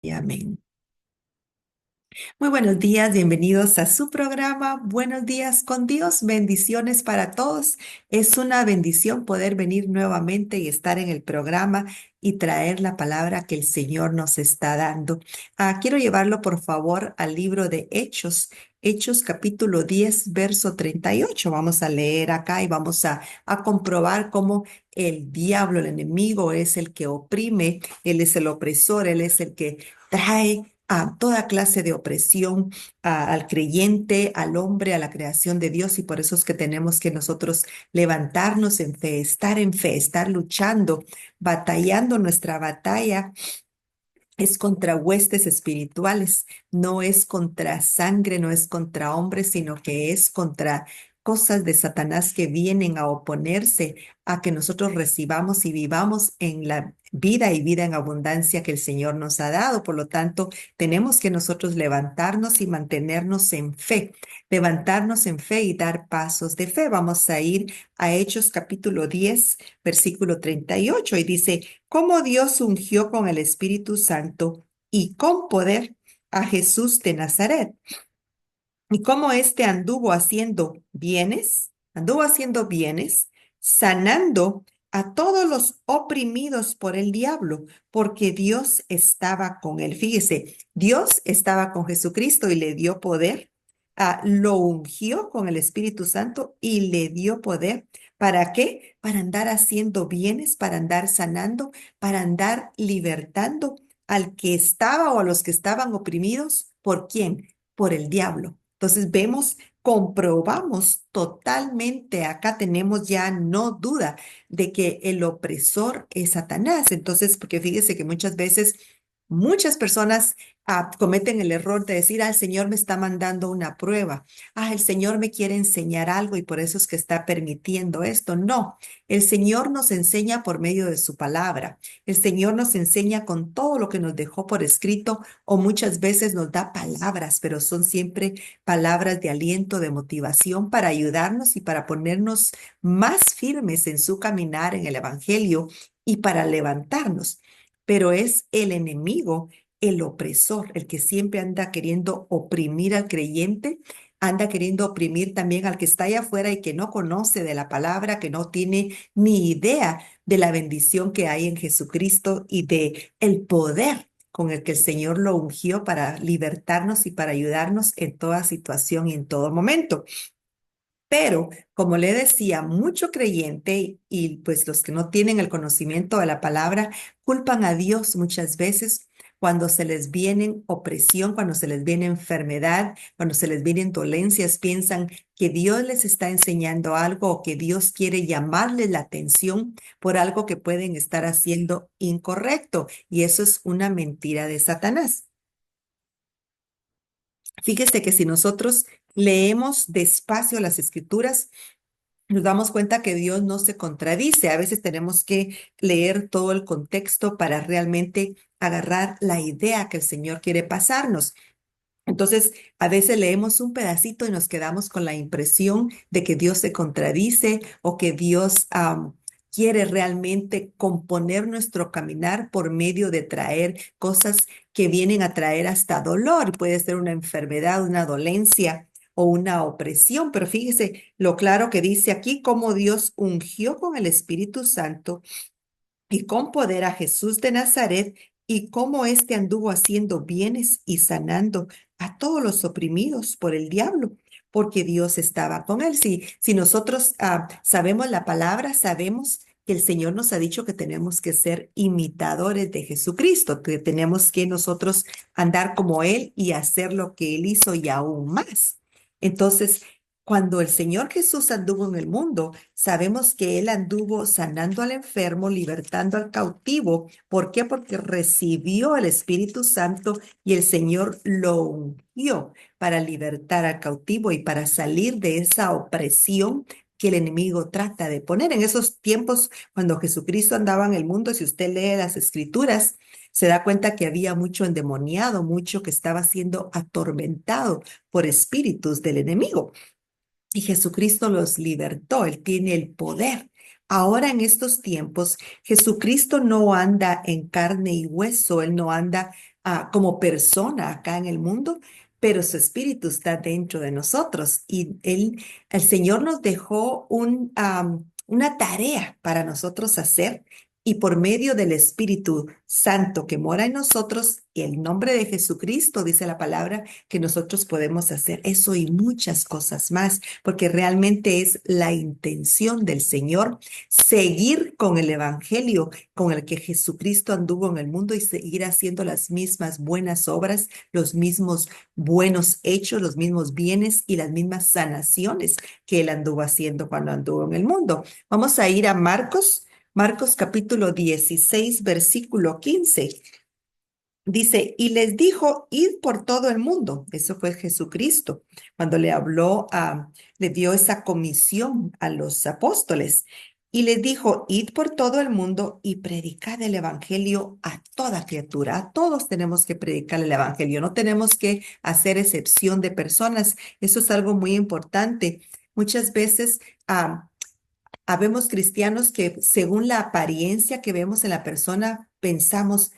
Y amén. Muy buenos días, bienvenidos a su programa Buenos días con Dios. Bendiciones para todos. Es una bendición poder venir nuevamente y estar en el programa y traer la palabra que el Señor nos está dando. Quiero llevarlo, por favor, al libro de Hechos. Hechos capítulo 10, verso 38. Vamos a leer acá y vamos a comprobar cómo el diablo, el enemigo, es el que oprime, él es el opresor, él es el que trae a toda clase de opresión al creyente, al hombre, a la creación de Dios, y por eso es que tenemos que nosotros levantarnos en fe, estar luchando, batallando. Nuestra batalla es contra huestes espirituales, no es contra sangre, no es contra hombres, sino que es contra cosas de Satanás que vienen a oponerse a que nosotros recibamos y vivamos en la vida y vida en abundancia que el Señor nos ha dado. Por lo tanto, tenemos que nosotros levantarnos y mantenernos en fe, levantarnos en fe y dar pasos de fe. Vamos a ir a Hechos capítulo 10, versículo 38, y dice: Cómo Dios ungió con el Espíritu Santo y con poder a Jesús de Nazaret, y cómo éste anduvo haciendo bienes, sanando a todos los oprimidos por el diablo, porque Dios estaba con él. Fíjese, Dios estaba con Jesucristo y le dio poder, lo ungió con el Espíritu Santo y le dio poder. ¿Para qué? Para andar haciendo bienes, para andar sanando, para andar libertando al que estaba o a los que estaban oprimidos. ¿Por quién? Por el diablo. Entonces vemos, comprobamos totalmente, acá tenemos ya no duda de que el opresor es Satanás. Entonces, porque fíjese que muchas veces muchas personas cometen el error de decir: el Señor me está mandando una prueba, el Señor me quiere enseñar algo y por eso es que está permitiendo esto. No, el Señor nos enseña por medio de su palabra. El Señor nos enseña con todo lo que nos dejó por escrito, o muchas veces nos da palabras, pero son siempre palabras de aliento, de motivación para ayudarnos y para ponernos más firmes en su caminar en el Evangelio y para levantarnos. Pero es el enemigo, el opresor, el que siempre anda queriendo oprimir al creyente, anda queriendo oprimir también al que está allá afuera y que no conoce de la palabra, que no tiene ni idea de la bendición que hay en Jesucristo y de el poder con el que el Señor lo ungió para libertarnos y para ayudarnos en toda situación y en todo momento. Pero, como le decía, mucho creyente y pues los que no tienen el conocimiento de la palabra culpan a Dios muchas veces cuando se les viene opresión, cuando se les viene enfermedad, cuando se les vienen dolencias. Piensan que Dios les está enseñando algo o que Dios quiere llamarles la atención por algo que pueden estar haciendo incorrecto. Y eso es una mentira de Satanás. Fíjese que si nosotros leemos despacio las escrituras, nos damos cuenta que Dios no se contradice. A veces tenemos que leer todo el contexto para realmente agarrar la idea que el Señor quiere pasarnos. Entonces, a veces leemos un pedacito y nos quedamos con la impresión de que Dios se contradice o que Dios quiere realmente componer nuestro caminar por medio de traer cosas que vienen a traer hasta dolor. Puede ser una enfermedad, una dolencia o una opresión, pero fíjese lo claro que dice aquí: como Dios ungió con el Espíritu Santo y con poder a Jesús de Nazaret, y cómo éste anduvo haciendo bienes y sanando a todos los oprimidos por el diablo, porque Dios estaba con él. Si nosotros sabemos la palabra, sabemos que el Señor nos ha dicho que tenemos que ser imitadores de Jesucristo, que tenemos que nosotros andar como Él y hacer lo que Él hizo y aún más. Entonces, cuando el Señor Jesús anduvo en el mundo, sabemos que Él anduvo sanando al enfermo, libertando al cautivo. ¿Por qué? Porque recibió el Espíritu Santo y el Señor lo ungió para libertar al cautivo y para salir de esa opresión que el enemigo trata de poner. En esos tiempos, cuando Jesucristo andaba en el mundo, si usted lee las Escrituras, se da cuenta que había mucho endemoniado, mucho que estaba siendo atormentado por espíritus del enemigo. Y Jesucristo los libertó, Él tiene el poder. Ahora en estos tiempos, Jesucristo no anda en carne y hueso, Él no anda como persona acá en el mundo, pero su espíritu está dentro de nosotros y el Señor nos dejó una tarea para nosotros hacer y por medio del Espíritu Santo que mora en nosotros, y el nombre de Jesucristo, dice la palabra, que nosotros podemos hacer eso y muchas cosas más, porque realmente es la intención del Señor seguir con el Evangelio con el que Jesucristo anduvo en el mundo y seguir haciendo las mismas buenas obras, los mismos buenos hechos, los mismos bienes y las mismas sanaciones que él anduvo haciendo cuando anduvo en el mundo. Vamos a ir a Marcos. Marcos capítulo 16, versículo 15. Dice, y les dijo, id por todo el mundo. Eso fue Jesucristo, cuando le habló le dio esa comisión a los apóstoles. Y les dijo, id por todo el mundo y predicad el evangelio a toda criatura. A todos tenemos que predicar el evangelio. No tenemos que hacer excepción de personas. Eso es algo muy importante. Muchas veces, habemos cristianos que según la apariencia que vemos en la persona, pensamos,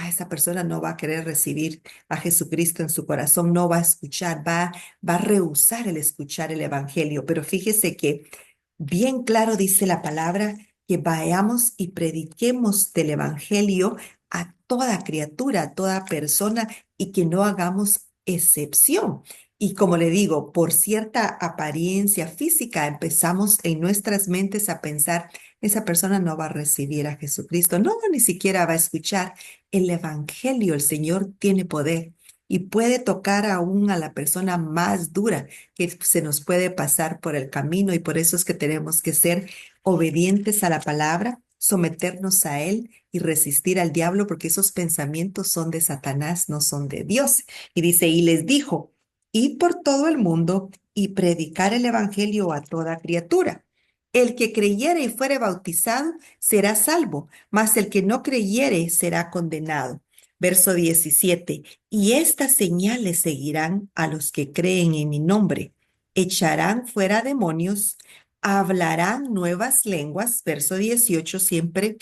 esa persona no va a querer recibir a Jesucristo en su corazón, no va a escuchar, va a rehusar el escuchar el evangelio. Pero fíjese que bien claro dice la palabra que vayamos y prediquemos del evangelio a toda criatura, a toda persona y que no hagamos excepción. Y como le digo, por cierta apariencia física empezamos en nuestras mentes a pensar, esa persona no va a recibir a Jesucristo, no, ni siquiera va a escuchar el evangelio. El Señor tiene poder y puede tocar aún a la persona más dura que se nos puede pasar por el camino, y por eso es que tenemos que ser obedientes a la palabra, someternos a él y resistir al diablo, porque esos pensamientos son de Satanás, no son de Dios. Y dice, y les dijo, id por todo el mundo y predicar el evangelio a toda criatura. El que creyere y fuere bautizado será salvo, mas el que no creyere será condenado. Verso 17. Y estas señales seguirán a los que creen en mi nombre. Echarán fuera demonios, hablarán nuevas lenguas. Verso 18, siempre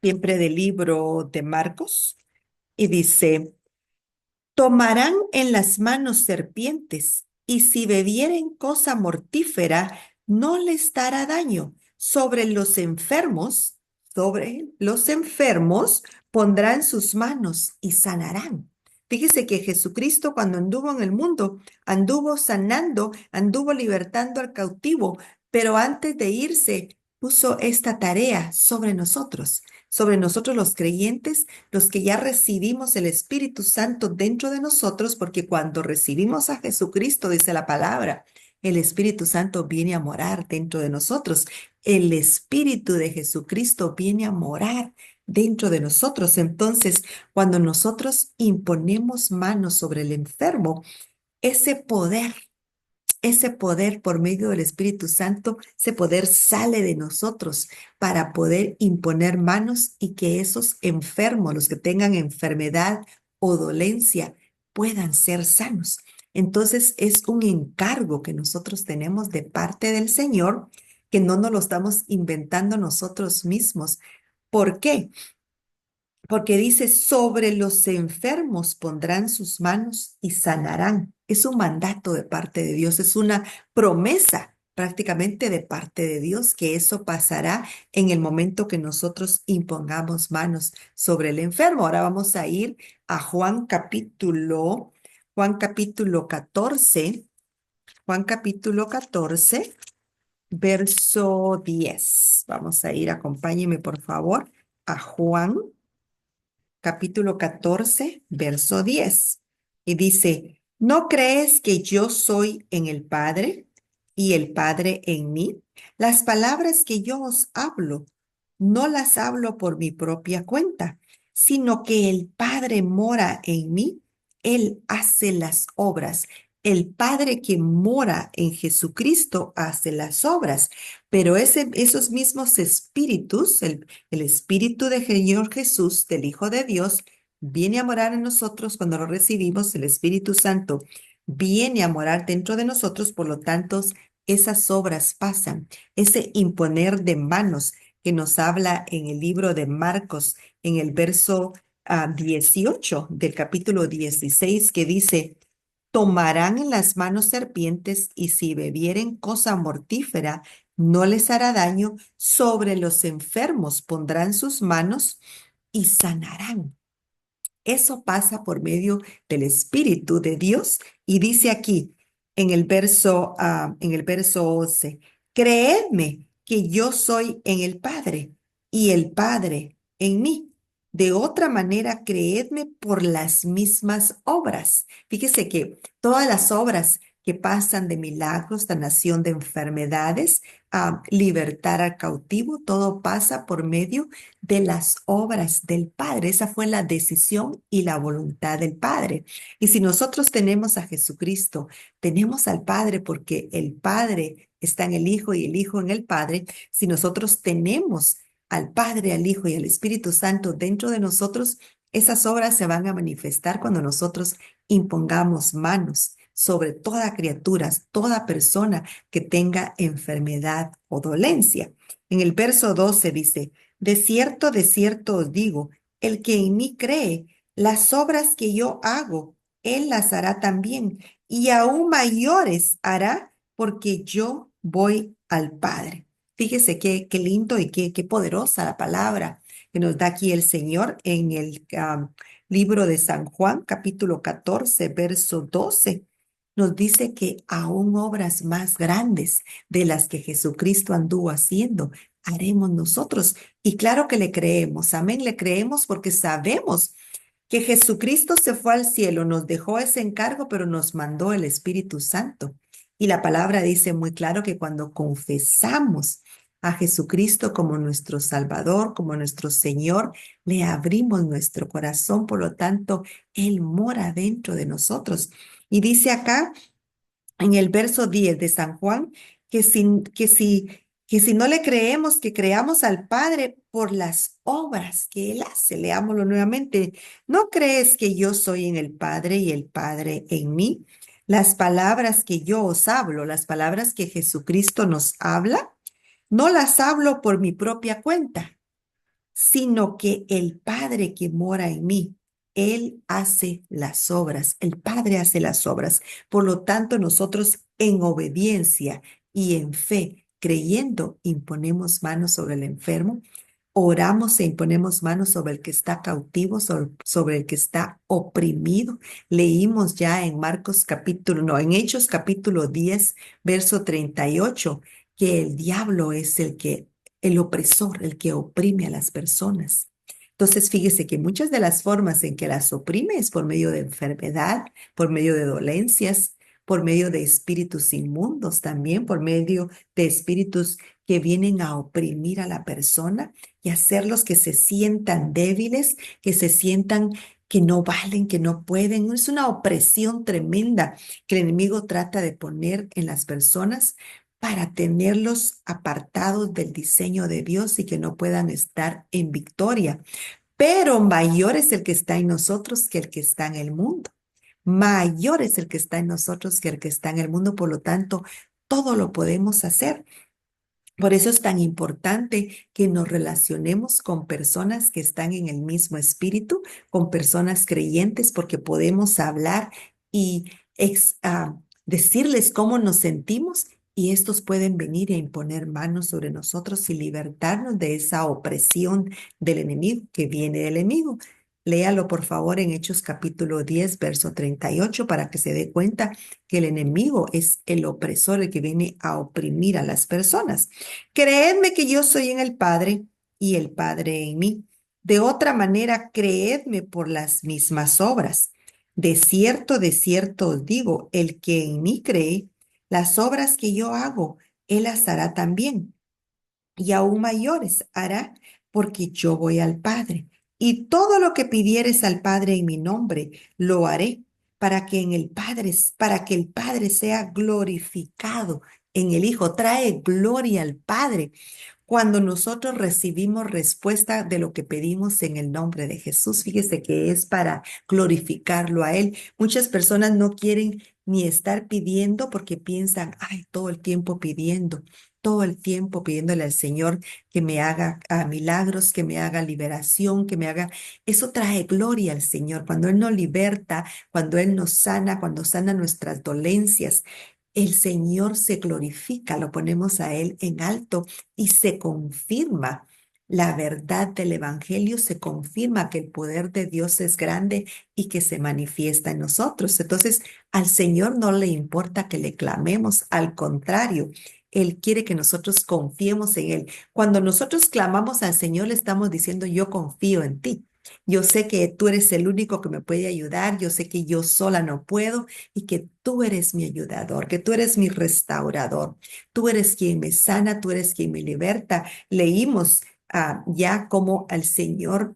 del libro de Marcos. Y dice, tomarán en las manos serpientes, y si bebieren cosa mortífera, no les dará daño. Sobre los enfermos pondrán sus manos y sanarán. Fíjese que Jesucristo cuando anduvo en el mundo, anduvo sanando, anduvo libertando al cautivo, pero antes de irse puso esta tarea sobre nosotros los creyentes, los que ya recibimos el Espíritu Santo dentro de nosotros, porque cuando recibimos a Jesucristo, dice la palabra, el Espíritu Santo viene a morar dentro de nosotros. El Espíritu de Jesucristo viene a morar dentro de nosotros. Entonces, cuando nosotros imponemos manos sobre el enfermo, ese poder ese poder por medio del Espíritu Santo, ese poder sale de nosotros para poder imponer manos y que esos enfermos, los que tengan enfermedad o dolencia, puedan ser sanos. Entonces es un encargo que nosotros tenemos de parte del Señor, que no nos lo estamos inventando nosotros mismos. ¿Por qué? Porque dice, sobre los enfermos pondrán sus manos y sanarán. Es un mandato de parte de Dios, es una promesa prácticamente de parte de Dios que eso pasará en el momento que nosotros impongamos manos sobre el enfermo. Ahora vamos a ir a Juan capítulo 14, Juan capítulo 14, verso 10. Vamos a ir, acompáñeme por favor a Juan capítulo 14, verso 10. Y dice, ¿no crees que yo soy en el Padre y el Padre en mí? Las palabras que yo os hablo, no las hablo por mi propia cuenta, sino que el Padre mora en mí, Él hace las obras. El Padre que mora en Jesucristo hace las obras, pero esos mismos espíritus, el Espíritu de Señor Jesús, del Hijo de Dios, viene a morar en nosotros cuando lo recibimos. El Espíritu Santo viene a morar dentro de nosotros, por lo tanto, esas obras pasan. Ese imponer de manos que nos habla en el libro de Marcos, en el verso 18 del capítulo 16 que dice, tomarán en las manos serpientes y si bebieren cosa mortífera, no les hará daño. Sobre los enfermos pondrán sus manos y sanarán. Eso pasa por medio del Espíritu de Dios y dice aquí en el verso 11, creedme que yo soy en el Padre y el Padre en mí. De otra manera, creedme por las mismas obras. Fíjese que todas las obras que pasan de milagros, sanación de enfermedades, a libertar al cautivo, todo pasa por medio de las obras del Padre. Esa fue la decisión y la voluntad del Padre. Y si nosotros tenemos a Jesucristo, tenemos al Padre porque el Padre está en el Hijo y el Hijo en el Padre. Si nosotros tenemos al Padre, al Hijo y al Espíritu Santo dentro de nosotros, esas obras se van a manifestar cuando nosotros impongamos manos sobre toda criatura, toda persona que tenga enfermedad o dolencia. En el verso 12 dice, de cierto os digo, el que en mí cree, las obras que yo hago, él las hará también, y aún mayores hará, porque yo voy al Padre. Fíjese qué lindo y qué poderosa la palabra que nos da aquí el Señor en el libro de San Juan, capítulo 14, verso 12. Nos dice que aún obras más grandes de las que Jesucristo anduvo haciendo, haremos nosotros. Y claro que le creemos, amén, le creemos porque sabemos que Jesucristo se fue al cielo, nos dejó ese encargo, pero nos mandó el Espíritu Santo. Y la palabra dice muy claro que cuando confesamos a Jesucristo como nuestro Salvador, como nuestro Señor, le abrimos nuestro corazón, por lo tanto, Él mora dentro de nosotros. Y dice acá en el verso 10 de San Juan, que si no le creemos, que creamos al Padre por las obras que Él hace. Leámoslo nuevamente. ¿No crees que yo soy en el Padre y el Padre en mí? Las palabras que yo os hablo, las palabras que Jesucristo nos habla, no las hablo por mi propia cuenta, sino que el Padre que mora en mí, Él hace las obras, el Padre hace las obras. Por lo tanto, nosotros en obediencia y en fe, creyendo, imponemos manos sobre el enfermo, oramos e imponemos manos sobre el que está cautivo, sobre el que está oprimido. Leímos ya en Marcos capítulo, no, en Hechos capítulo 10, verso 38, que el diablo es el opresor, el que oprime a las personas. Entonces, fíjese que muchas de las formas en que las oprime es por medio de enfermedad, por medio de dolencias, por medio de espíritus inmundos también, por medio de espíritus que vienen a oprimir a la persona y hacerlos que se sientan débiles, que se sientan que no valen, que no pueden. Es una opresión tremenda que el enemigo trata de poner en las personas para tenerlos apartados del diseño de Dios y que no puedan estar en victoria. Pero mayor es el que está en nosotros que el que está en el mundo. Mayor es el que está en nosotros que el que está en el mundo. Por lo tanto, todo lo podemos hacer. Por eso es tan importante que nos relacionemos con personas que están en el mismo espíritu, con personas creyentes, porque podemos hablar y decirles cómo nos sentimos y estos pueden venir a imponer manos sobre nosotros y libertarnos de esa opresión del enemigo que viene del enemigo. Léalo por favor en Hechos capítulo 10, verso 38, para que se dé cuenta que el enemigo es el opresor, el que viene a oprimir a las personas. Creedme que yo soy en el Padre y el Padre en mí. De otra manera, creedme por las mismas obras. De cierto os digo, el que en mí cree, las obras que yo hago, él las hará también. Y aún mayores hará, porque yo voy al Padre. Y todo lo que pidieres al Padre en mi nombre, lo haré, para que el Padre sea glorificado en el Hijo. Trae gloria al Padre cuando nosotros recibimos respuesta de lo que pedimos en el nombre de Jesús. Fíjese que es para glorificarlo a Él. Muchas personas no quieren ni estar pidiendo porque piensan, ay, todo el tiempo pidiendo. todo el tiempo pidiéndole al Señor que me haga milagros, que me haga liberación, que me haga... Eso trae gloria al Señor. Cuando Él nos liberta, cuando Él nos sana, cuando sana nuestras dolencias, el Señor se glorifica, lo ponemos a Él en alto y se confirma. La verdad del Evangelio se confirma que el poder de Dios es grande y que se manifiesta en nosotros. Entonces, al Señor no le importa que le clamemos, al contrario, Él quiere que nosotros confiemos en Él. Cuando nosotros clamamos al Señor, le estamos diciendo, yo confío en ti. Yo sé que tú eres el único que me puede ayudar. Yo sé que yo sola no puedo y que tú eres mi ayudador, que tú eres mi restaurador. Tú eres quien me sana, tú eres quien me liberta. Leímos ya como al Señor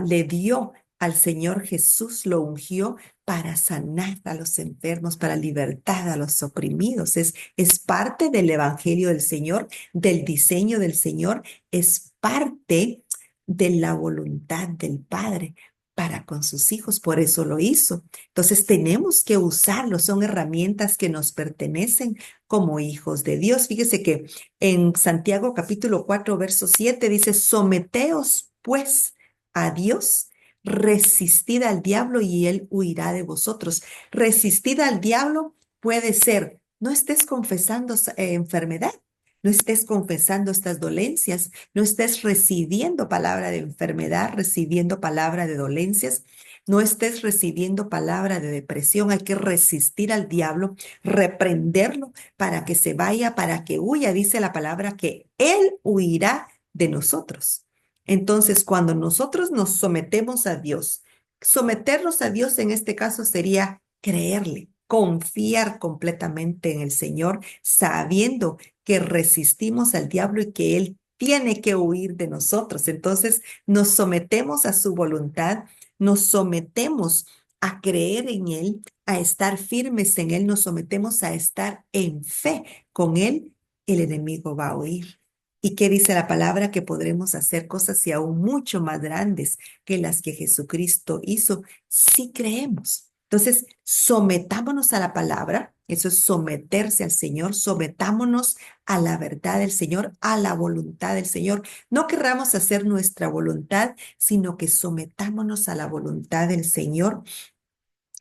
le dio al Señor Jesús, lo ungió para sanar a los enfermos, para libertar a los oprimidos. Es parte del Evangelio del Señor, del diseño del Señor, es parte de la voluntad del Padre para con sus hijos, por eso lo hizo. Entonces tenemos que usarlo, son herramientas que nos pertenecen como hijos de Dios. Fíjese que en Santiago capítulo 4, verso 7 dice, someteos pues a Dios, resistid al diablo y él huirá de vosotros. Resistid al diablo puede ser, no estés confesando enfermedad, no estés confesando estas dolencias, no estés recibiendo palabra de enfermedad, recibiendo palabra de dolencias, no estés recibiendo palabra de depresión. Hay que resistir al diablo, reprenderlo para que se vaya, para que huya. Dice la palabra que él huirá de nosotros. Entonces, cuando nosotros nos sometemos a Dios, someternos a Dios en este caso sería creerle, confiar completamente en el Señor, sabiendo que resistimos al diablo y que Él tiene que huir de nosotros. Entonces, nos sometemos a su voluntad, nos sometemos a creer en Él, a estar firmes en Él, nos sometemos a estar en fe con Él, el enemigo va a huir. ¿Y qué dice la palabra? Que podremos hacer cosas y aún mucho más grandes que las que Jesucristo hizo si creemos. Entonces, sometámonos a la palabra, eso es someterse al Señor, sometámonos a la verdad del Señor, a la voluntad del Señor. No querramos hacer nuestra voluntad, sino que sometámonos a la voluntad del Señor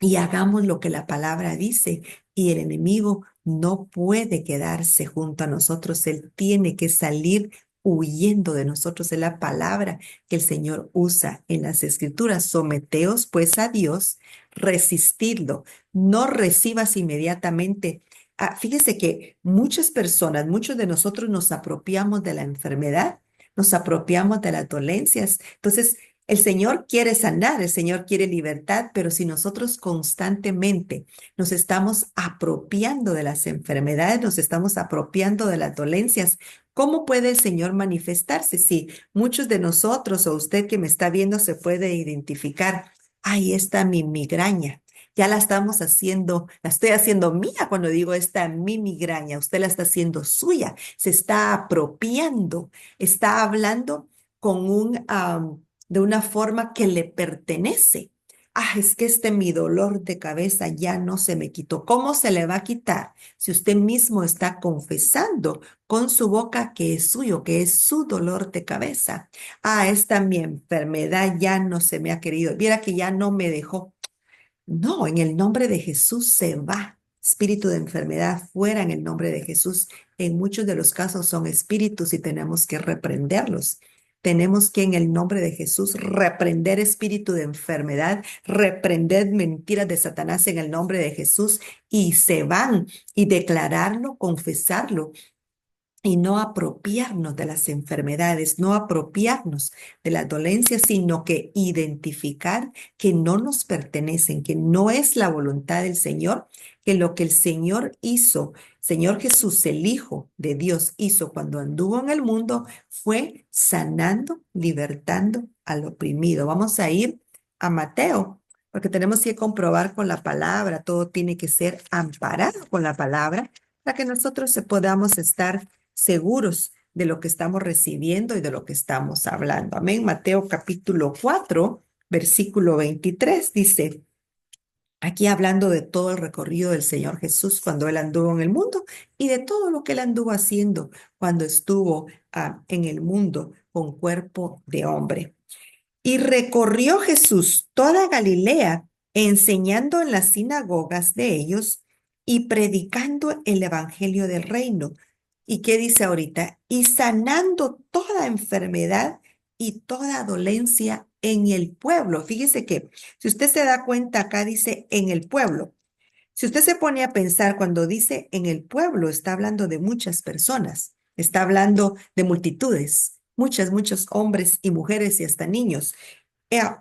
y hagamos lo que la palabra dice. Y el enemigo no puede quedarse junto a nosotros, él tiene que salir huyendo de nosotros. Es la palabra que el Señor usa en las Escrituras. Someteos pues a Dios, resistidlo, no recibas inmediatamente. Fíjese que muchas personas, muchos de nosotros nos apropiamos de la enfermedad, nos apropiamos de las dolencias. Entonces, el Señor quiere sanar, el Señor quiere libertad, pero si nosotros constantemente nos estamos apropiando de las enfermedades, nos estamos apropiando de las dolencias, ¿cómo puede el Señor manifestarse? Si muchos de nosotros o usted que me está viendo se puede identificar, ahí está mi migraña. Ya la estamos haciendo, la estoy haciendo mía cuando digo esta mi migraña, usted la está haciendo suya, se está apropiando, está hablando con de una forma que le pertenece. Es que mi dolor de cabeza ya no se me quitó. ¿Cómo se le va a quitar si usted mismo está confesando con su boca que es suyo, que es su dolor de cabeza? Esta mi enfermedad ya no se me ha querido. Viera que ya no me dejó. No, en el nombre de Jesús se va. Espíritu de enfermedad fuera en el nombre de Jesús. En muchos de los casos son espíritus y tenemos que reprenderlos. Tenemos que en el nombre de Jesús reprender espíritu de enfermedad, reprender mentiras de Satanás en el nombre de Jesús y se van y declararlo, confesarlo y no apropiarnos de las enfermedades, no apropiarnos de las dolencias, sino que identificar que no nos pertenecen, que no es la voluntad del Señor, que lo que el Señor hizo, Señor Jesús, el Hijo de Dios, hizo cuando anduvo en el mundo, fue sanando, libertando al oprimido. Vamos a ir a Mateo, porque tenemos que comprobar con la palabra, todo tiene que ser amparado con la palabra para que nosotros podamos estar seguros de lo que estamos recibiendo y de lo que estamos hablando. Amén. Mateo capítulo 4, versículo 23 dice, Aquí hablando de todo el recorrido del Señor Jesús cuando Él anduvo en el mundo y de todo lo que Él anduvo haciendo cuando estuvo en el mundo con cuerpo de hombre. Y recorrió Jesús toda Galilea, enseñando en las sinagogas de ellos y predicando el evangelio del reino. ¿Y qué dice ahorita? Y sanando toda enfermedad y toda dolencia en el pueblo. Fíjese que si usted se da cuenta, acá dice en el pueblo. Si usted se pone a pensar cuando dice en el pueblo, está hablando de muchas personas, está hablando de multitudes, muchos hombres y mujeres y hasta niños.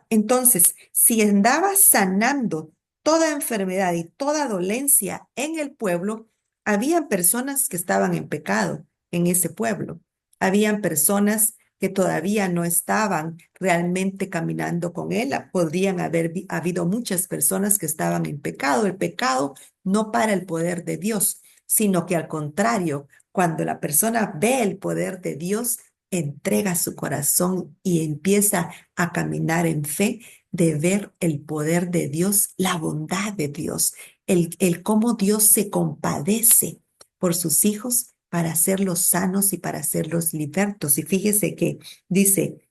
Entonces, si andaba sanando toda enfermedad y toda dolencia en el pueblo, habían personas que estaban en pecado en ese pueblo. Habían personas que todavía no estaban realmente caminando con él. Podrían haber habido muchas personas que estaban en pecado. El pecado no para el poder de Dios, sino que al contrario, cuando la persona ve el poder de Dios, entrega su corazón y empieza a caminar en fe, de ver el poder de Dios, la bondad de Dios, el cómo Dios se compadece por sus hijos para hacerlos sanos y para hacerlos libertos. Y fíjese que dice,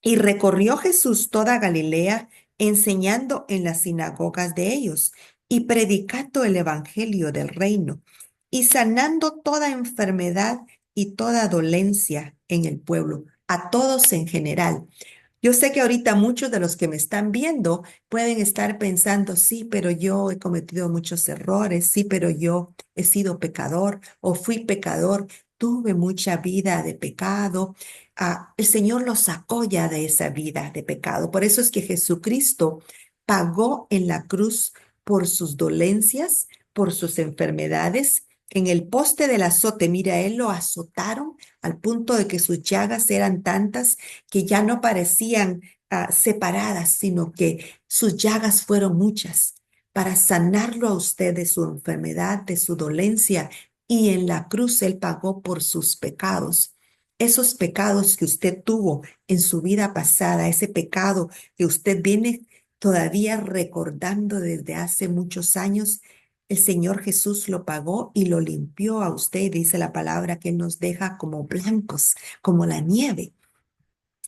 y recorrió Jesús toda Galilea, enseñando en las sinagogas de ellos y predicando el evangelio del reino y sanando toda enfermedad y toda dolencia en el pueblo, a todos en general. Yo sé que ahorita muchos de los que me están viendo pueden estar pensando, sí, pero yo he cometido muchos errores, sí, pero yo he sido pecador o fui pecador, tuve mucha vida de pecado. El Señor los sacó ya de esa vida de pecado. Por eso es que Jesucristo pagó en la cruz por sus dolencias, por sus enfermedades. En el poste del azote, mira, a él lo azotaron al punto de que sus llagas eran tantas que ya no parecían separadas, sino que sus llagas fueron muchas para sanarlo a usted de su enfermedad, de su dolencia. Y en la cruz Él pagó por sus pecados. Esos pecados que usted tuvo en su vida pasada, ese pecado que usted viene todavía recordando desde hace muchos años, el Señor Jesús lo pagó y lo limpió a usted. Dice la palabra que Él nos deja como blancos, como la nieve.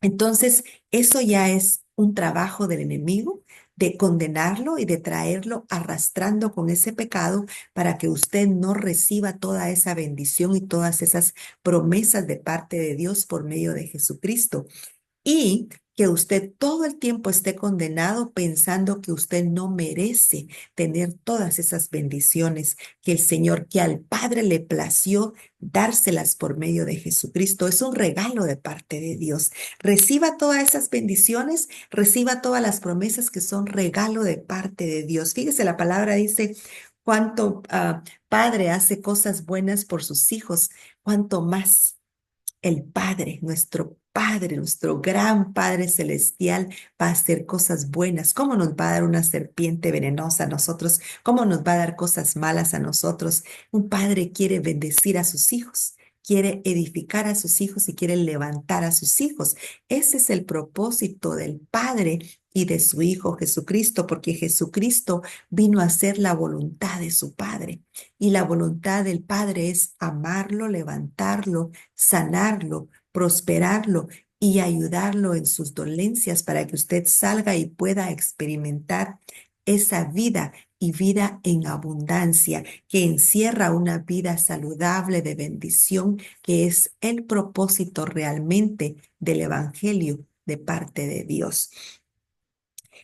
Entonces, eso ya es un trabajo del enemigo de condenarlo y de traerlo arrastrando con ese pecado para que usted no reciba toda esa bendición y todas esas promesas de parte de Dios por medio de Jesucristo y que usted todo el tiempo esté condenado pensando que usted no merece tener todas esas bendiciones que el Señor, que al Padre le plació dárselas por medio de Jesucristo. Es un regalo de parte de Dios. Reciba todas esas bendiciones, reciba todas las promesas que son regalo de parte de Dios. Fíjese, la palabra dice, cuánto Padre hace cosas buenas por sus hijos, cuánto más el Padre, nuestro gran Padre celestial va a hacer cosas buenas. ¿Cómo nos va a dar una serpiente venenosa a nosotros? ¿Cómo nos va a dar cosas malas a nosotros? Un padre quiere bendecir a sus hijos, quiere edificar a sus hijos y quiere levantar a sus hijos. Ese es el propósito del Padre y de su Hijo Jesucristo, porque Jesucristo vino a hacer la voluntad de su Padre. Y la voluntad del Padre es amarlo, levantarlo, sanarlo, prosperarlo y ayudarlo en sus dolencias para que usted salga y pueda experimentar esa vida y vida en abundancia que encierra una vida saludable de bendición, que es el propósito realmente del Evangelio de parte de Dios.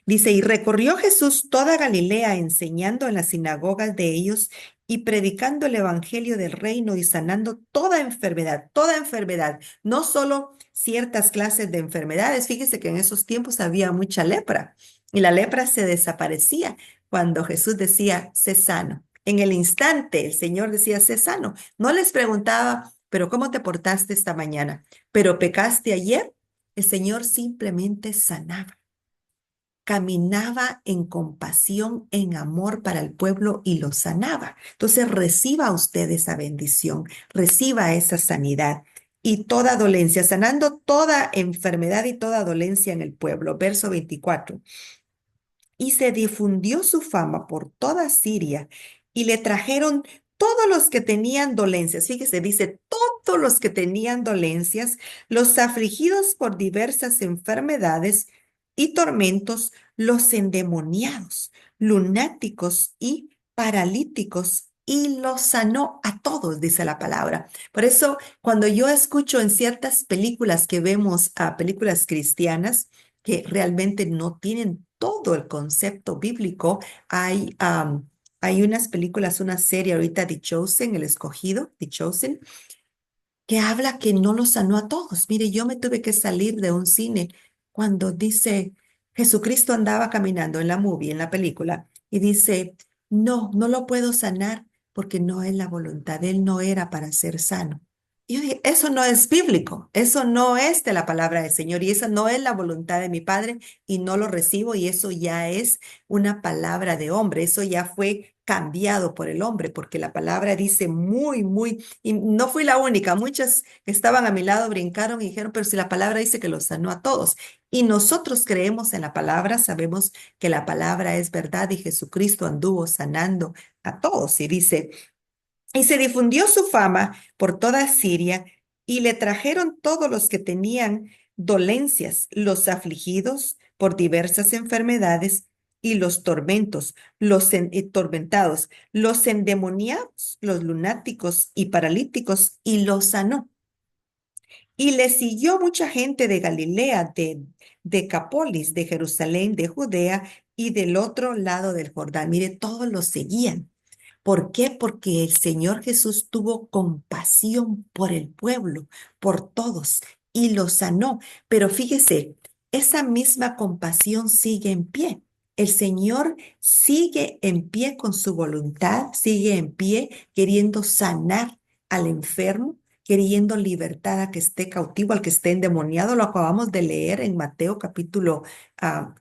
Dice, y recorrió Jesús toda Galilea enseñando en las sinagogas de ellos y predicando el evangelio del reino y sanando toda enfermedad, no solo ciertas clases de enfermedades. Fíjese que en esos tiempos había mucha lepra y la lepra se desaparecía cuando Jesús decía, sé sano. En el instante el Señor decía, sé sano. No les preguntaba, pero ¿cómo te portaste esta mañana? ¿Pero pecaste ayer? El Señor simplemente sanaba, caminaba en compasión, en amor para el pueblo y lo sanaba. Entonces reciba usted esa bendición, reciba esa sanidad y toda dolencia, sanando toda enfermedad y toda dolencia en el pueblo. Verso 24. Y se difundió su fama por toda Siria y le trajeron todos los que tenían dolencias. Fíjese, dice, todos los que tenían dolencias, los afligidos por diversas enfermedades y tormentos, los endemoniados, lunáticos y paralíticos, y los sanó a todos, dice la palabra. Por eso, cuando yo escucho en ciertas películas que vemos, a películas cristianas, que realmente no tienen todo el concepto bíblico. Hay unas películas, una serie ahorita, The Chosen, El Escogido, The Chosen, que habla que no los sanó a todos. Mire, yo me tuve que salir de un cine cuando dice, Jesucristo andaba caminando en la movie, en la película, y dice, no, no lo puedo sanar porque no es la voluntad, él no era para ser sano. Y yo dije, eso no es bíblico, eso no es de la palabra del Señor y esa no es la voluntad de mi Padre y no lo recibo y eso ya es una palabra de hombre, eso ya fue cambiado por el hombre porque la palabra dice muy, y no fui la única, muchas que estaban a mi lado brincaron y dijeron, pero si la palabra dice que los sanó a todos y nosotros creemos en la palabra, sabemos que la palabra es verdad y Jesucristo anduvo sanando a todos y dice... Y se difundió su fama por toda Siria, y le trajeron todos los que tenían dolencias, los afligidos por diversas enfermedades, y los tormentos, tormentados, los endemoniados, los lunáticos y paralíticos, y los sanó. Y le siguió mucha gente de Galilea, de Decápolis, de Jerusalén, de Judea y del otro lado del Jordán. Mire, todos los seguían. ¿Por qué? Porque el Señor Jesús tuvo compasión por el pueblo, por todos, y los sanó. Pero fíjese, esa misma compasión sigue en pie. El Señor sigue en pie con su voluntad, sigue en pie queriendo sanar al enfermo, queriendo libertad a que esté cautivo, al que esté endemoniado. Lo acabamos de leer en Mateo capítulo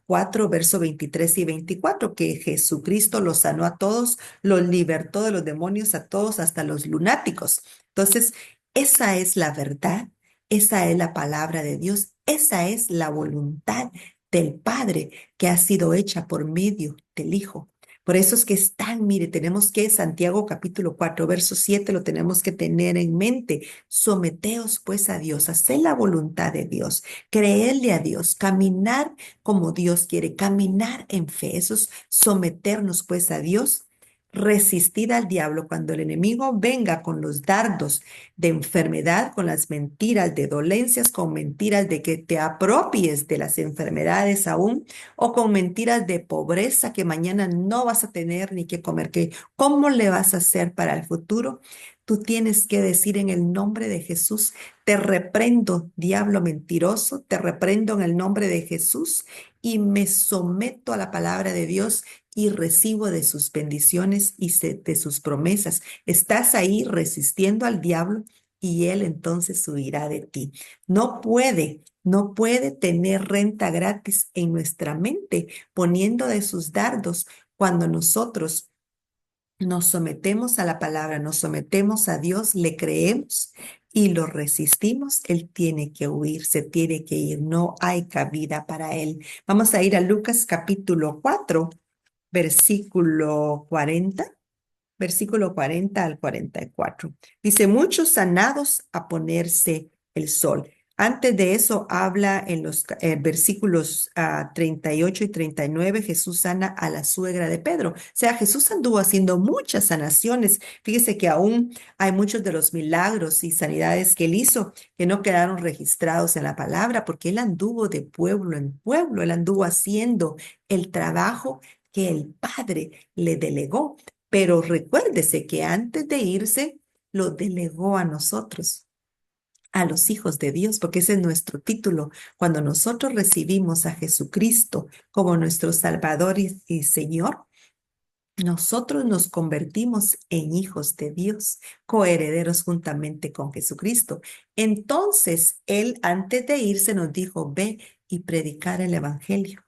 4, verso 23 y 24, que Jesucristo los sanó a todos, los libertó de los demonios a todos, hasta los lunáticos. Entonces, esa es la verdad, esa es la palabra de Dios, esa es la voluntad del Padre que ha sido hecha por medio del Hijo. Por eso es que están, mire, tenemos que Santiago capítulo 4, verso 7, lo tenemos que tener en mente. Someteos pues a Dios, hacer la voluntad de Dios, creerle a Dios, caminar como Dios quiere, caminar en fe. Eso es someternos pues a Dios. Resistir al diablo cuando el enemigo venga con los dardos de enfermedad, con las mentiras de dolencias, con mentiras de que te apropies de las enfermedades aún, o con mentiras de pobreza que mañana no vas a tener ni que comer, que cómo le vas a hacer para el futuro. Tú tienes que decir en el nombre de Jesús, te reprendo, diablo mentiroso, te reprendo en el nombre de Jesús y me someto a la palabra de Dios y recibo de sus bendiciones y de sus promesas. Estás ahí resistiendo al diablo y él entonces huirá de ti. No puede tener renta gratis en nuestra mente poniendo de sus dardos cuando nosotros nos sometemos a la palabra, nos sometemos a Dios, le creemos y lo resistimos. Él tiene que huir, se tiene que ir, no hay cabida para él. Vamos a ir a Lucas capítulo 4, versículo 40. Versículo 40 al 44. Dice, muchos sanados a ponerse el sol. Antes de eso habla en los versículos 38 y 39, Jesús sana a la suegra de Pedro. O sea, Jesús anduvo haciendo muchas sanaciones. Fíjese que aún hay muchos de los milagros y sanidades que él hizo que no quedaron registrados en la palabra porque él anduvo de pueblo en pueblo, él anduvo haciendo el trabajo que el Padre le delegó. Pero recuérdese que antes de irse, lo delegó a nosotros, a los hijos de Dios, porque ese es nuestro título. Cuando nosotros recibimos a Jesucristo como nuestro Salvador y Señor, nosotros nos convertimos en hijos de Dios, coherederos juntamente con Jesucristo. Entonces, Él antes de irse nos dijo, ve y predicar el Evangelio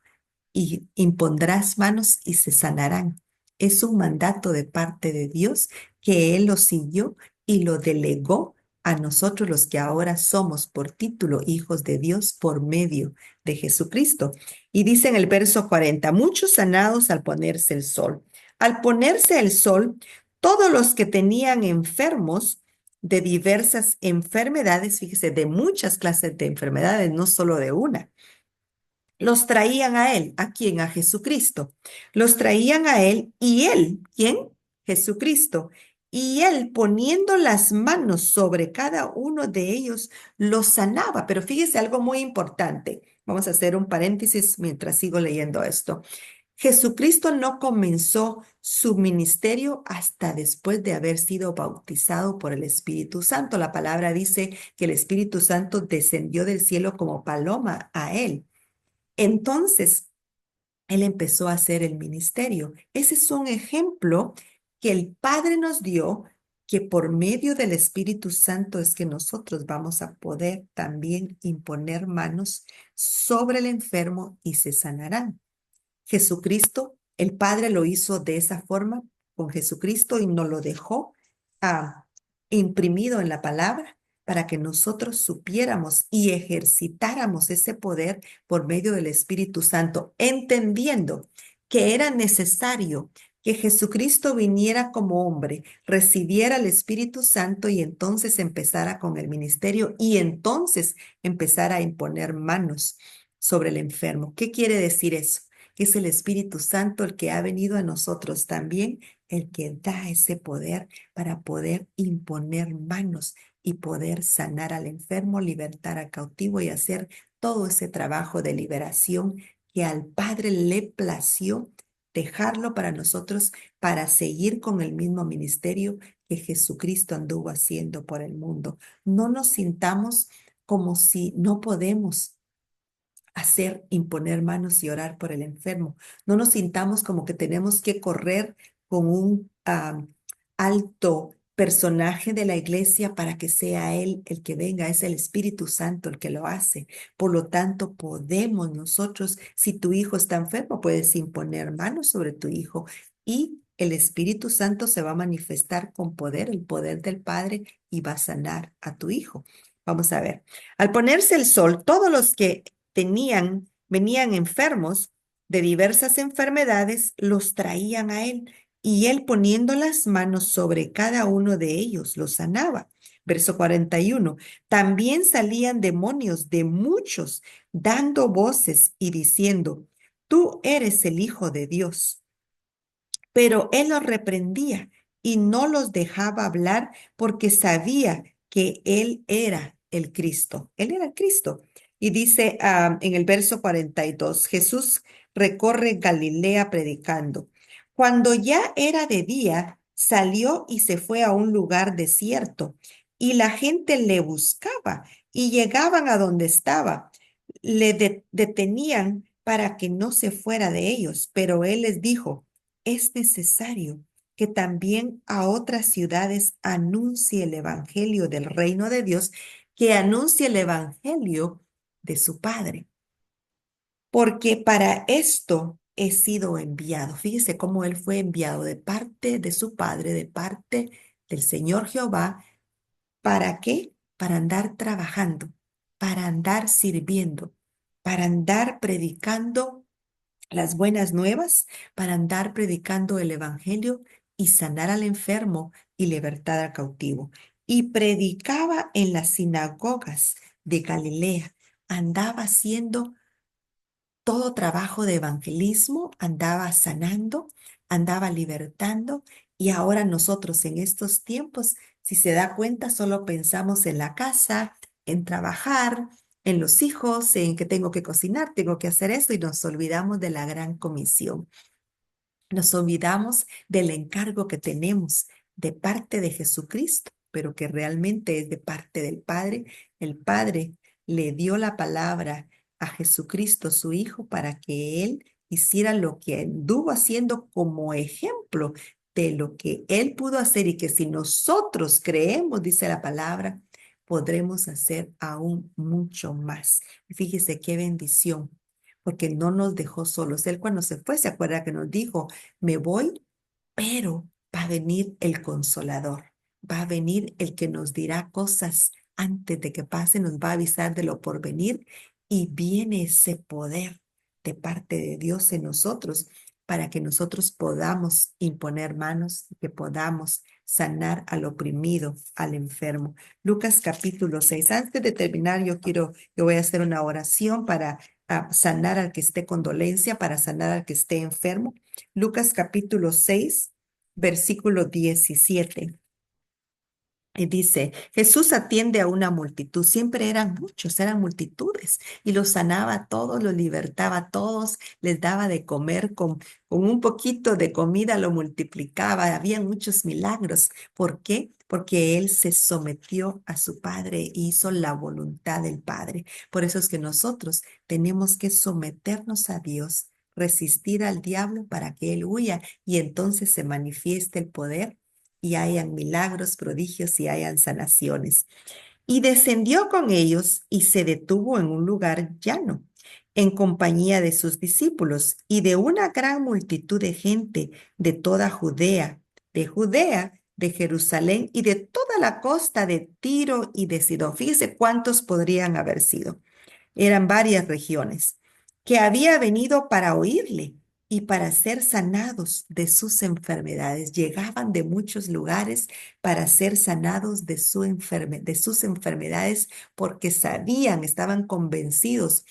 y impondrás manos y se sanarán. Es un mandato de parte de Dios que Él lo siguió y lo delegó a nosotros los que ahora somos por título hijos de Dios por medio de Jesucristo. Y dice en el verso 40, muchos sanados al ponerse el sol. Al ponerse el sol, todos los que tenían enfermos de diversas enfermedades, fíjese, de muchas clases de enfermedades, no solo de una, los traían a él. ¿A quién? A Jesucristo. Los traían a él y él, ¿quién? Jesucristo. Y él poniendo las manos sobre cada uno de ellos, los sanaba. Pero fíjese algo muy importante. Vamos a hacer un paréntesis mientras sigo leyendo esto. Jesucristo no comenzó su ministerio hasta después de haber sido bautizado por el Espíritu Santo. La palabra dice que el Espíritu Santo descendió del cielo como paloma a él. Entonces, él empezó a hacer el ministerio. Ese es un ejemplo que el Padre nos dio, que por medio del Espíritu Santo es que nosotros vamos a poder también imponer manos sobre el enfermo y se sanarán. Jesucristo, el Padre lo hizo de esa forma con Jesucristo y nos lo dejó ah, imprimido en la palabra para que nosotros supiéramos y ejercitáramos ese poder por medio del Espíritu Santo, entendiendo que era necesario que Jesucristo viniera como hombre, recibiera el Espíritu Santo y entonces empezara con el ministerio y entonces empezara a imponer manos sobre el enfermo. ¿Qué quiere decir eso? Que es el Espíritu Santo el que ha venido a nosotros también, el que da ese poder para poder imponer manos y poder sanar al enfermo, libertar al cautivo y hacer todo ese trabajo de liberación que al Padre le plació dejarlo para nosotros para seguir con el mismo ministerio que Jesucristo anduvo haciendo por el mundo. No nos sintamos como si no podemos hacer, imponer manos y orar por el enfermo. No nos sintamos como que tenemos que correr con un alto personaje de la iglesia para que sea él el que venga. Es el Espíritu Santo el que lo hace. Por lo tanto, podemos nosotros, si tu hijo está enfermo, puedes imponer manos sobre tu hijo y el Espíritu Santo se va a manifestar con poder, el poder del Padre, y va a sanar a tu hijo. Vamos a ver. Al ponerse el sol, todos los que venían enfermos de diversas enfermedades, los traían a él y él poniendo las manos sobre cada uno de ellos, los sanaba. Verso 41. También salían demonios de muchos, dando voces y diciendo, tú eres el Hijo de Dios. Pero él los reprendía y no los dejaba hablar porque sabía que él era el Cristo. Él era el Cristo. Y dice en el verso 42, Jesús recorre Galilea predicando. Cuando ya era de día, salió y se fue a un lugar desierto y la gente le buscaba y llegaban a donde estaba. Detenían para que no se fuera de ellos, pero él les dijo, es necesario que también a otras ciudades anuncie el evangelio del reino de Dios, que anuncie el evangelio de su Padre, porque para esto he sido enviado. Fíjese cómo él fue enviado de parte de su Padre, de parte del Señor Jehová. ¿Para qué? Para andar trabajando, para andar sirviendo, para andar predicando las buenas nuevas, para andar predicando el evangelio y sanar al enfermo y libertar al cautivo. Y predicaba en las sinagogas de Galilea. Andaba haciendo todo trabajo de evangelismo, andaba sanando, andaba libertando. Y ahora nosotros en estos tiempos, si se da cuenta, solo pensamos en la casa, en trabajar, en los hijos, en que tengo que cocinar, tengo que hacer esto y nos olvidamos de la gran comisión. Nos olvidamos del encargo que tenemos de parte de Jesucristo, pero que realmente es de parte del Padre. El Padre le dio la palabra a Jesucristo, su Hijo, para que Él hiciera lo que anduvo haciendo como ejemplo de lo que Él pudo hacer y que si nosotros creemos, dice la palabra, podremos hacer aún mucho más. Fíjese qué bendición, porque no nos dejó solos. Él cuando se fue, se acuerda que nos dijo, me voy, pero va a venir el Consolador. va a venir el que nos dirá cosas antes de que pase, nos va a avisar de lo por venir y viene ese poder de parte de Dios en nosotros para que nosotros podamos imponer manos y que podamos sanar al oprimido, al enfermo. Lucas capítulo 6. Antes de terminar, yo voy a hacer una oración para sanar al que esté con dolencia, para sanar al que esté enfermo. Lucas capítulo 6, versículo 17. Y dice, Jesús atiende a una multitud, siempre eran muchos, eran multitudes, y los sanaba a todos, los libertaba a todos, les daba de comer con un poquito de comida, lo multiplicaba, había muchos milagros. ¿Por qué? Porque él se sometió a su Padre e hizo la voluntad del Padre. Por eso es que nosotros tenemos que someternos a Dios, resistir al diablo para que él huya y entonces se manifieste el poder y hayan milagros, prodigios y hayan sanaciones. Y descendió con ellos y se detuvo en un lugar llano, en compañía de sus discípulos y de una gran multitud de gente de toda Judea, de Jerusalén y de toda la costa de Tiro y de Sidón. Fíjese cuántos podrían haber sido. Eran varias regiones, que había venido para oírle y para ser sanados de sus enfermedades. Llegaban de muchos lugares para ser sanados de sus enfermedades porque sabían, estaban convencidos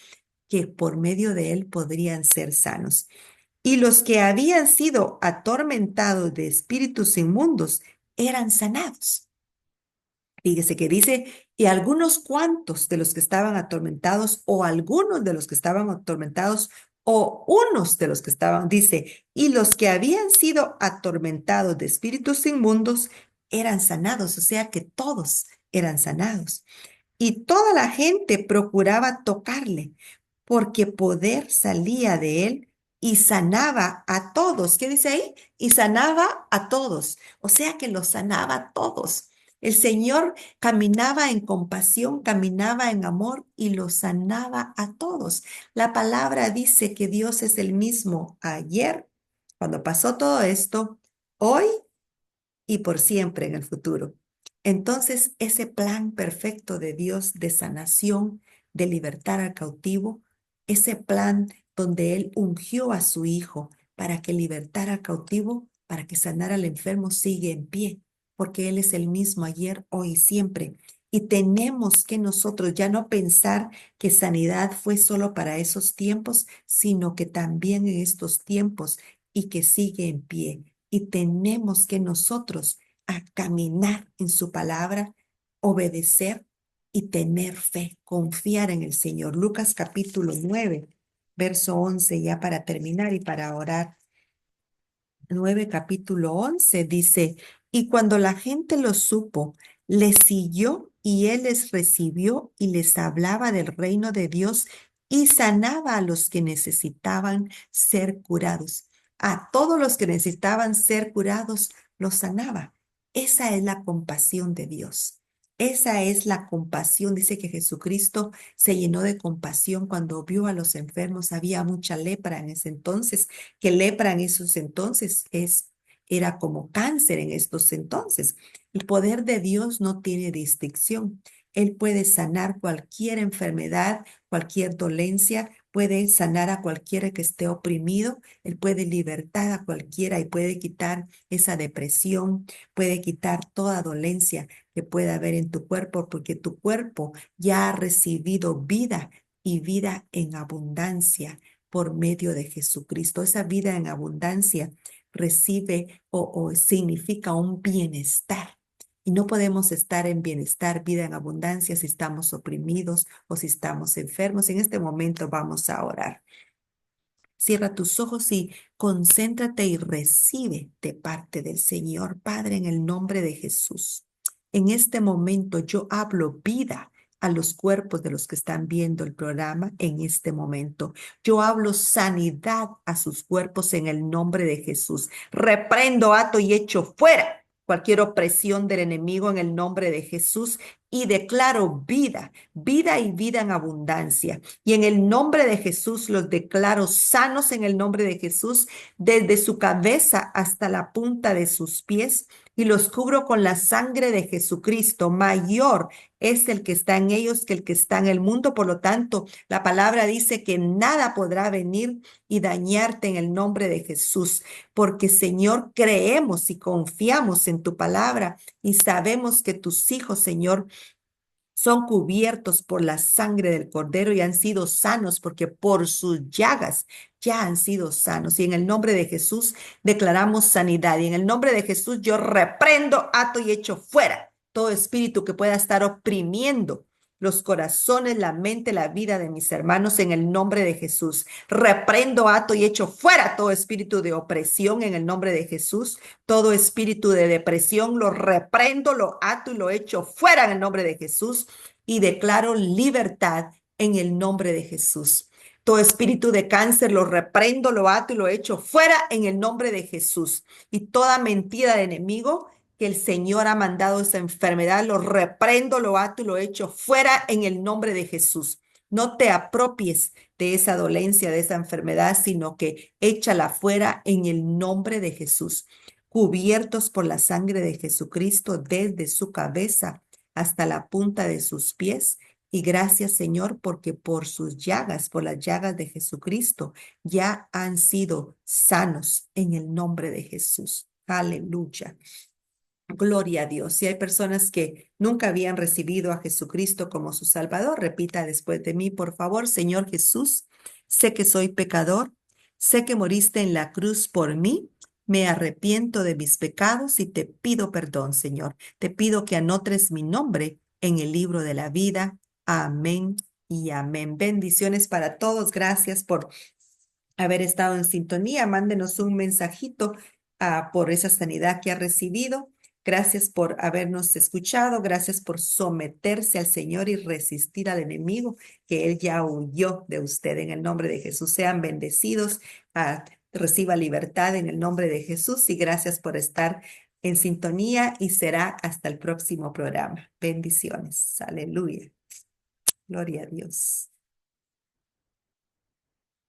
que por medio de él podrían ser sanos. Y los que habían sido atormentados de espíritus inmundos eran sanados. Fíjese que dice, y algunos cuantos de los que estaban atormentados, o algunos de los que estaban atormentados, o unos de los que estaban, dice, y los que habían sido atormentados de espíritus inmundos eran sanados, o sea que todos eran sanados. Y toda la gente procuraba tocarle, porque poder salía de él y sanaba a todos. ¿Qué dice ahí? Y sanaba a todos. O sea que los sanaba a todos. El Señor caminaba en compasión, caminaba en amor y los sanaba a todos. La palabra dice que Dios es el mismo ayer, cuando pasó todo esto, hoy y por siempre en el futuro. Entonces, ese plan perfecto de Dios de sanación, de libertar al cautivo, ese plan donde Él ungió a su Hijo para que libertara al cautivo, para que sanara al enfermo, sigue en pie, porque Él es el mismo ayer, hoy y siempre. Y tenemos que nosotros ya no pensar que sanidad fue solo para esos tiempos, sino que también en estos tiempos y que sigue en pie y tenemos que nosotros a caminar en su palabra, obedecer y tener fe, confiar en el Señor. Lucas capítulo 9, verso 11, ya para terminar y para orar. 9 capítulo 11 dice, y cuando la gente lo supo, les siguió y él les recibió y les hablaba del reino de Dios y sanaba a los que necesitaban ser curados. A todos los que necesitaban ser curados, los sanaba. Esa es la compasión de Dios. Esa es la compasión. Dice que Jesucristo se llenó de compasión cuando vio a los enfermos. Había mucha lepra en ese entonces, que lepra en esos entonces era como cáncer en estos entonces. El poder de Dios no tiene distinción. Él puede sanar cualquier enfermedad, cualquier dolencia, puede sanar a cualquiera que esté oprimido, Él puede libertar a cualquiera y puede quitar esa depresión, puede quitar toda dolencia que pueda haber en tu cuerpo, porque tu cuerpo ya ha recibido vida y vida en abundancia por medio de Jesucristo. Esa vida en abundancia recibe o significa un bienestar. Y no podemos estar en bienestar, vida en abundancia, si estamos oprimidos o si estamos enfermos. En este momento vamos a orar. Cierra tus ojos y concéntrate y recibe de parte del Señor, Padre, en el nombre de Jesús. En este momento yo hablo vida a los cuerpos de los que están viendo el programa en este momento. Yo hablo sanidad a sus cuerpos en el nombre de Jesús. Reprendo, ato y echo fuera cualquier opresión del enemigo en el nombre de Jesús y declaro vida, vida y vida en abundancia. Y en el nombre de Jesús los declaro sanos en el nombre de Jesús, desde su cabeza hasta la punta de sus pies, y los cubro con la sangre de Jesucristo. Mayor es el que está en ellos que el que está en el mundo. Por lo tanto, la palabra dice que nada podrá venir y dañarte en el nombre de Jesús, porque Señor, creemos y confiamos en tu palabra y sabemos que tus hijos, Señor, son cubiertos por la sangre del Cordero y han sido sanos porque por sus llagas ya han sido sanos. Y en el nombre de Jesús declaramos sanidad. Y en el nombre de Jesús yo reprendo, ato y echo fuera todo espíritu que pueda estar oprimiendo los corazones, la mente, la vida de mis hermanos en el nombre de Jesús. Reprendo, ato y echo fuera todo espíritu de opresión en el nombre de Jesús. Todo espíritu de depresión lo reprendo, lo ato y lo echo fuera en el nombre de Jesús y declaro libertad en el nombre de Jesús. Todo espíritu de cáncer lo reprendo, lo ato y lo echo fuera en el nombre de Jesús. Y toda mentira de enemigo que el Señor ha mandado esa enfermedad, lo reprendo, lo ato y lo echo fuera en el nombre de Jesús. No te apropies de esa dolencia, de esa enfermedad, sino que échala fuera en el nombre de Jesús. Cubiertos por la sangre de Jesucristo desde su cabeza hasta la punta de sus pies. Y gracias, Señor, porque por sus llagas, por las llagas de Jesucristo, ya han sido sanos en el nombre de Jesús. Aleluya. Gloria a Dios. Si hay personas que nunca habían recibido a Jesucristo como su Salvador, repita después de mí, por favor. Señor Jesús, sé que soy pecador, sé que moriste en la cruz por mí. Me arrepiento de mis pecados y te pido perdón, Señor. Te pido que anotes mi nombre en el libro de la vida. Amén y amén. Bendiciones para todos. Gracias por haber estado en sintonía. Mándenos un mensajito por esa sanidad que ha recibido. Gracias por habernos escuchado. Gracias por someterse al Señor y resistir al enemigo, que Él ya huyó de usted. En el nombre de Jesús, sean bendecidos. Reciba libertad en el nombre de Jesús y gracias por estar en sintonía y será hasta el próximo programa. Bendiciones. Aleluya. Gloria a Dios.